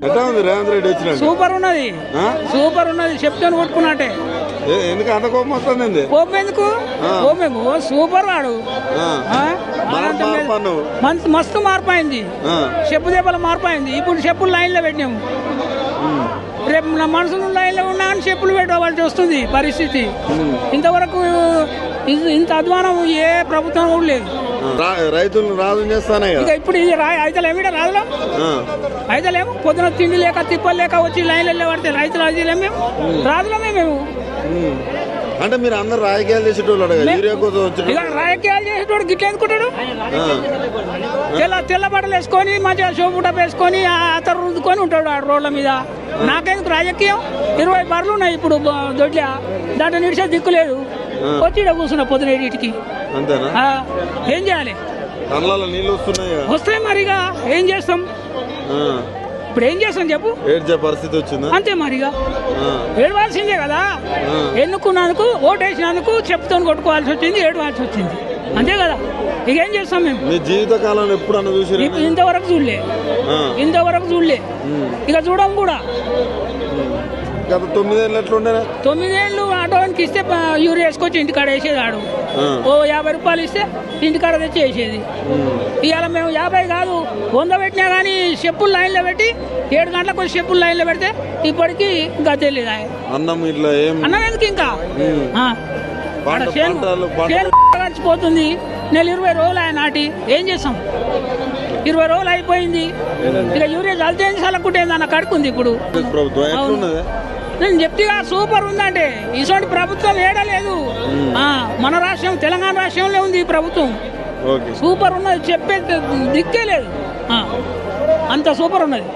ఎట్లా ఉంది రేవంత్ రెడ్డి వచ్చిన? సూపర్ ఉన్నది, సూపర్ ఉన్నది. చెప్తాను కొట్టుకున్నట్టే. ఎందుకు అంత కోపం వస్తుంది? కోపం ఎందుకు? కోపం సూపర్ వాడు. మస్తు మార్పు అయింది. చెప్పు దెబ్బల మార్పు అయింది. ఇప్పుడు చెప్పులు లైన్ లో పెట్టినాము. రేపు నా మనసును లైన్ లో ఉన్నా అని చెప్పులు పెట్టవలసి వస్తుంది పరిస్థితి. ఇంతవరకు ఇంత అధ్వానం ఏ ప్రభుత్వం కూడా లేదు. రైతులు రాజు చేస్తానే ఇప్పుడు ఇది అయితలేమిట రాదులో అయితలేము. పొద్దున తిండి లేక తిప్పలు లేక వచ్చి లైన్లలో పడితే రైతులు అయితలేము. మేము రాదులమే మేము. అంటే మీరు అందరు రాజకీయాలు చేసేటోళ్ళు రాజకీయాలు చేసేటోడు గిట్ల ఎందుకుంటాడు? తెల్ల బట్టలు వేసుకొని మంచిగా షోపుట వేసుకొని అతను రుద్దుకొని ఉంటాడు ఆ రోడ్ల మీద. నాకెందుకు రాజకీయం? 20 బర్రెలు ఉన్నాయి ఇప్పుడు దొడ్ల. దాంట్లో నిడిచే దిక్కు లేదు. వచ్చి కూర్చున్నా పొద్దున ఇంటికి. ఏం చేయాలి? నీళ్ళు వస్తాయి మరిగా. ఏం చేస్తాం? ఇప్పుడు ఏం చేస్తాం చెప్పు? పరిస్థితి వచ్చింది అంతే మరిగా. ఏడవాల్సిందే కదా. ఎన్నుకున్నందుకు ఓటేసినందుకు చెప్తాను కొట్టుకోవాల్సి వచ్చింది, ఏడవాల్సి వచ్చింది. అంతే కదా. ఇక ఏం చేస్తాం మేము? మీ జీవితకాలం ఎప్పుడన్నా చూసి? ఇంతవరకు చూడలే, ఇంతవరకు చూడలే. ఇక చూడం కూడా. 9 ఏళ్ళు ఎట్లుండే? 9 ఏళ్ళు ఆటోనికి ఇస్తే యూరియా వేసుకొచ్చి ఇంటికాడ వేసేది. ఆడు ఓ 50 రూపాయలు ఇస్తే ఇంటికాడ తెచ్చి వేసేది. ఇవాళ మేము 50 కాదు 100 పెట్టినా కానీ చెప్పులు లైన్లో పెట్టి 7 గంటలకు వచ్చి చెప్పులు లైన్లో పెడితే ఇప్పటికీ ఇంకా తెలియదు. అన్నం ఇట్లా అన్నం ఎందుకు ఇంకా? గడిచిపోతుంది. నెల 20 రోజులు ఆయన నాటి ఏం చేస్తాం? 20 రోజులు అయిపోయింది. ఇక యూరియా చల్లితే చల్లకుంటేంది అన్న కడుకుంది ఇప్పుడు. నేను చెప్తేగా సూపర్ ఉందంటే ఇటువంటి ప్రభుత్వం ఏడలేదు. మన రాష్ట్రం తెలంగాణ రాష్ట్రంలో ఉంది ఈ ప్రభుత్వం. సూపర్ ఉన్నది, చెప్పే దిక్కే లేదు. అంత సూపర్ ఉన్నది.